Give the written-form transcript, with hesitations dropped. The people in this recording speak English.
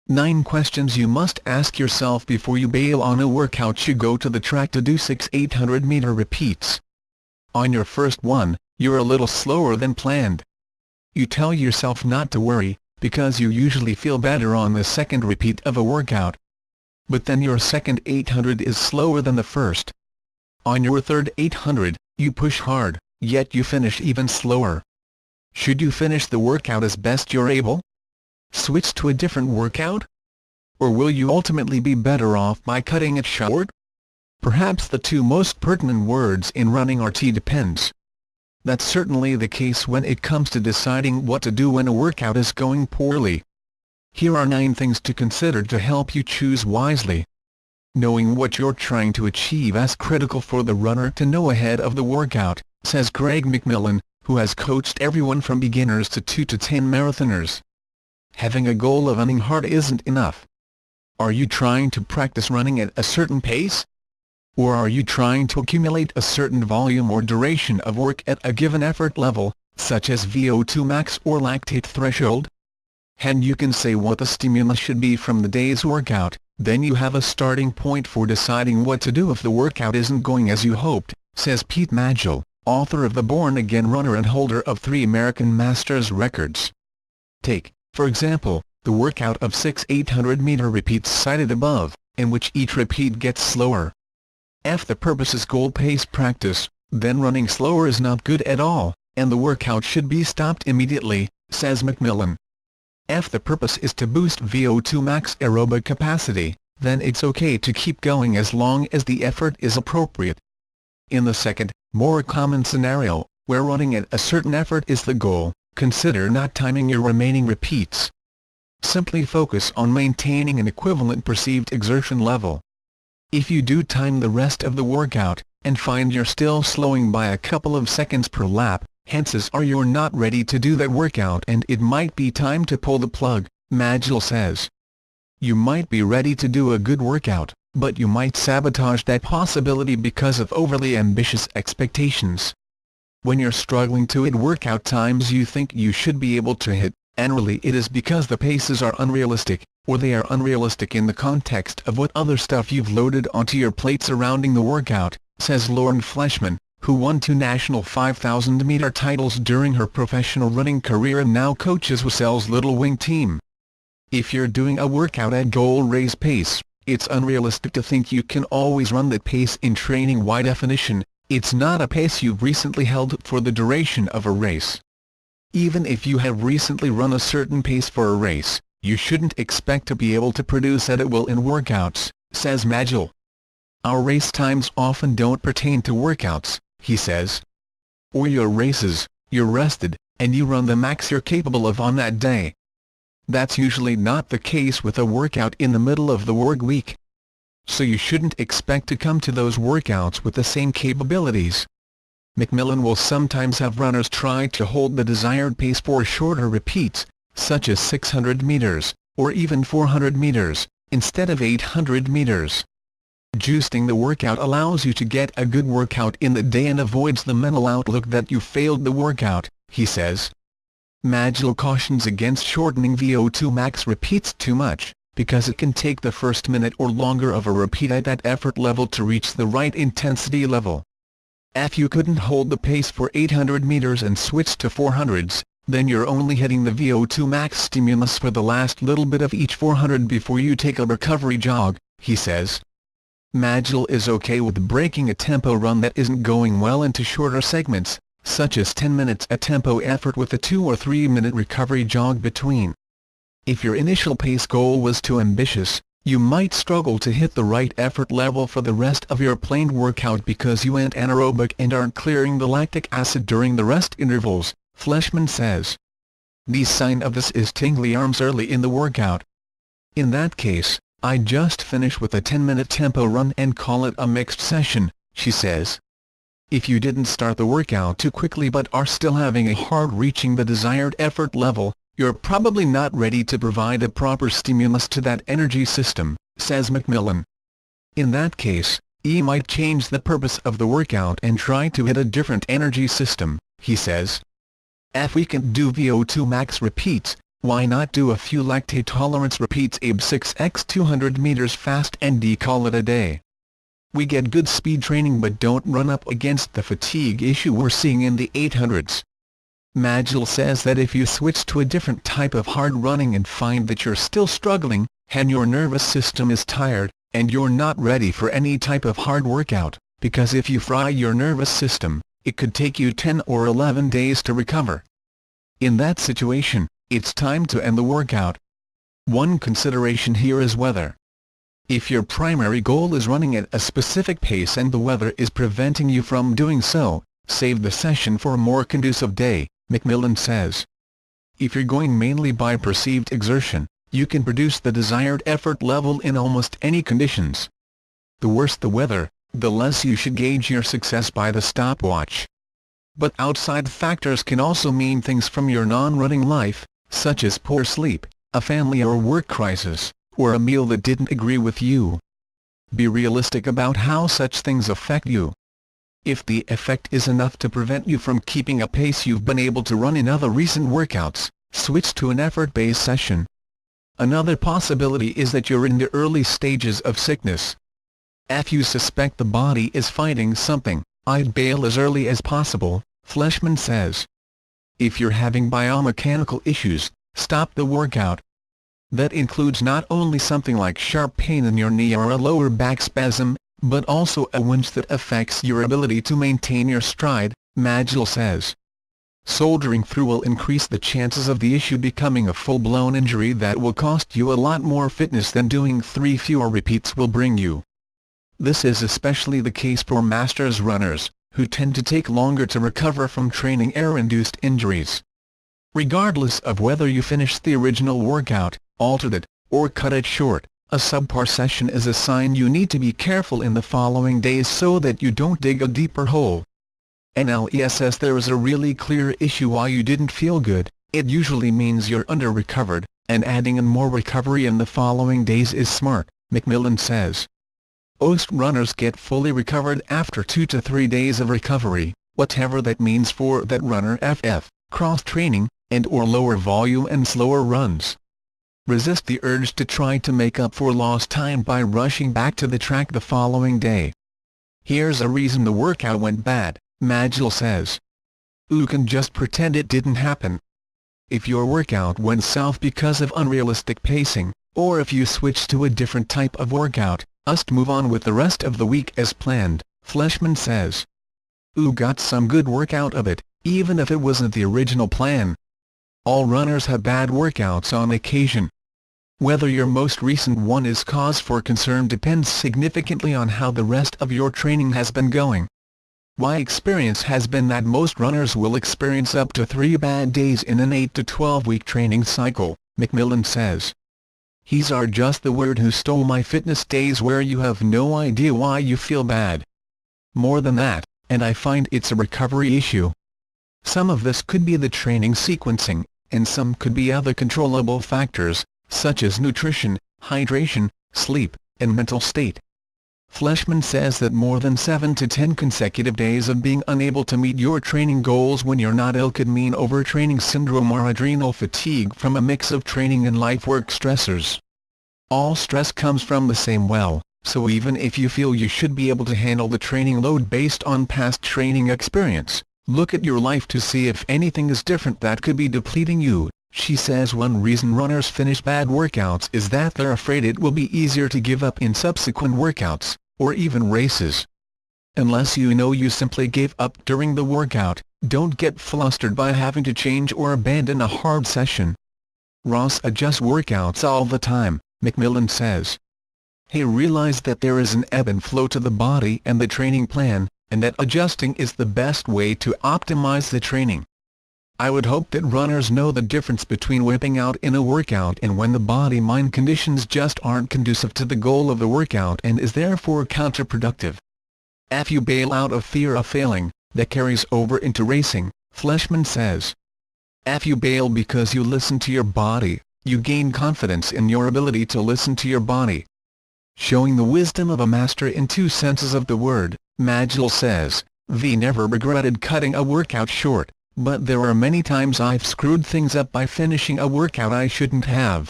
9 questions you must ask yourself before you bail on a workout. You go to the track to do 6 800-meter repeats. On your first one, you're a little slower than planned. You tell yourself not to worry, because you usually feel better on the second repeat of a workout. But then your second 800 is slower than the first. On your third 800, you push hard, yet you finish even slower. Should you finish the workout as best you're able? Switch to a different workout? Or will you ultimately be better off by cutting it short? Perhaps the two most pertinent words in running are "T depends." That's certainly the case when it comes to deciding what to do when a workout is going poorly. Here are 9 things to consider to help you choose wisely. Knowing what you're trying to achieve is critical for the runner to know ahead of the workout, says Greg McMillan, who has coached everyone from beginners to 2 to 10 marathoners. Having a goal of running hard isn't enough. Are you trying to practice running at a certain pace? Or are you trying to accumulate a certain volume or duration of work at a given effort level, such as VO2 max or lactate threshold? And you can say what the stimulus should be from the day's workout, then you have a starting point for deciding what to do if the workout isn't going as you hoped, says Pete Magill, author of The Born-Again Runner and holder of 3 American Masters records. Take, for example, the workout of 6 800-meter repeats cited above, in which each repeat gets slower. If the purpose is goal pace practice, then running slower is not good at all, and the workout should be stopped immediately, says McMillan. If the purpose is to boost VO2 max aerobic capacity, then it's okay to keep going as long as the effort is appropriate. In the second, more common scenario, where running at a certain effort is the goal, consider not timing your remaining repeats. Simply focus on maintaining an equivalent perceived exertion level. If you do time the rest of the workout, and find you're still slowing by a couple of seconds per lap, chances are you're not ready to do that workout and it might be time to pull the plug, Magill says. You might be ready to do a good workout, but you might sabotage that possibility because of overly ambitious expectations. When you're struggling to hit workout times you think you should be able to hit, and really it is because the paces are unrealistic, or they are unrealistic in the context of what other stuff you've loaded onto your plate surrounding the workout, says Lauren Fleshman, who won 2 national 5,000-meter titles during her professional running career and now coaches Wassell's Little Wing team. If you're doing a workout at goal race pace, it's unrealistic to think you can always run that pace in training. By definition, it's not a pace you've recently held for the duration of a race. Even if you have recently run a certain pace for a race, you shouldn't expect to be able to produce at will in workouts, says Magill. Our race times often don't pertain to workouts, he says. Or your races, you're rested, and you run the max you're capable of on that day. That's usually not the case with a workout in the middle of the work week. So you shouldn't expect to come to those workouts with the same capabilities. McMillan will sometimes have runners try to hold the desired pace for shorter repeats, such as 600 meters, or even 400 meters, instead of 800 meters. Juicing the workout allows you to get a good workout in the day and avoids the mental outlook that you failed the workout, he says. Magill cautions against shortening VO2 max repeats too much, because it can take the first minute or longer of a repeat at that effort level to reach the right intensity level. If you couldn't hold the pace for 800 meters and switch to 400s, then you're only hitting the VO2 max stimulus for the last little bit of each 400 before you take a recovery jog, he says. Magill is okay with breaking a tempo run that isn't going well into shorter segments, such as 10 minutes at tempo effort with a 2 or 3 minute recovery jog between. If your initial pace goal was too ambitious, you might struggle to hit the right effort level for the rest of your planned workout because you went anaerobic and aren't clearing the lactic acid during the rest intervals, Fleshman says. The sign of this is tingly arms early in the workout. In that case, I'd just finish with a 10-minute tempo run and call it a mixed session, she says. If you didn't start the workout too quickly but are still having a hard reaching the desired effort level, you're probably not ready to provide a proper stimulus to that energy system, says McMillan. In that case, you might change the purpose of the workout and try to hit a different energy system, he says. If we can do VO2 max repeats, Why not do a few lactate tolerance repeats ab 6x 200 meters fast and call it a day? We get good speed training but don't run up against the fatigue issue we're seeing in the 800s. Majel says that if you switch to a different type of hard running and find that you're still struggling, and your nervous system is tired, and you're not ready for any type of hard workout, because if you fry your nervous system, it could take you 10 or 11 days to recover. In that situation, it's time to end the workout. One consideration here is weather. If your primary goal is running at a specific pace and the weather is preventing you from doing so, save the session for a more conducive day, McMillan says. If you're going mainly by perceived exertion, you can produce the desired effort level in almost any conditions. The worse the weather, the less you should gauge your success by the stopwatch. But outside factors can also mean things from your non-running life, such as poor sleep, a family or work crisis, or a meal that didn't agree with you. Be realistic about how such things affect you. If the effect is enough to prevent you from keeping a pace you've been able to run in other recent workouts, switch to an effort-based session. Another possibility is that you're in the early stages of sickness. If you suspect the body is fighting something, I'd bail as early as possible, Fleshman says. If you're having biomechanical issues, stop the workout. That includes not only something like sharp pain in your knee or a lower back spasm, but also a winch that affects your ability to maintain your stride, Majel says. Soldiering through will increase the chances of the issue becoming a full-blown injury that will cost you a lot more fitness than doing 3 fewer repeats will bring you. This is especially the case for masters runners, who tend to take longer to recover from training error-induced injuries. Regardless of whether you finish the original workout, altered it, or cut it short, a subpar session is a sign you need to be careful in the following days so that you don't dig a deeper hole. Unless there is a really clear issue why you didn't feel good, it usually means you're under-recovered, and adding in more recovery in the following days is smart, McMillan says. Most runners get fully recovered after 2 to 3 days of recovery, whatever that means for that runner. Cross-training, and/or lower volume and slower runs. Resist the urge to try to make up for lost time by rushing back to the track the following day. Here's a reason the workout went bad, Majel says. You can just pretend it didn't happen. If your workout went south because of unrealistic pacing, or if you switched to a different type of workout, just move on with the rest of the week as planned, Fleshman says. You got some good work out of it, even if it wasn't the original plan. All runners have bad workouts on occasion. Whether your most recent one is cause for concern depends significantly on how the rest of your training has been going. My experience has been that most runners will experience up to 3 bad days in an 8 to 12 week training cycle, McMillan says. These are just the word who stole my fitness days where you have no idea why you feel bad. More than that, and I find it's a recovery issue. Some of this could be the training sequencing, and some could be other controllable factors, such as nutrition, hydration, sleep, and mental state. Fleshman says that more than 7 to 10 consecutive days of being unable to meet your training goals when you're not ill could mean overtraining syndrome or adrenal fatigue from a mix of training and life-work stressors. All stress comes from the same well, so even if you feel you should be able to handle the training load based on past training experience, look at your life to see if anything is different that could be depleting you. She says one reason runners finish bad workouts is that they're afraid it will be easier to give up in subsequent workouts, or even races. Unless you know you simply gave up during the workout, don't get flustered by having to change or abandon a hard session. Ross adjusts workouts all the time, McMillan says. He realized that there is an ebb and flow to the body and the training plan, and that adjusting is the best way to optimize the training. I would hope that runners know the difference between whipping out in a workout and when the body-mind conditions just aren't conducive to the goal of the workout and is therefore counterproductive. If you bail out of fear of failing, that carries over into racing, Fleshman says. If you bail because you listen to your body, you gain confidence in your ability to listen to your body. Showing the wisdom of a master in 2 senses of the word, Majel says, V never regretted cutting a workout short, But there are many times I've screwed things up by finishing a workout I shouldn't have.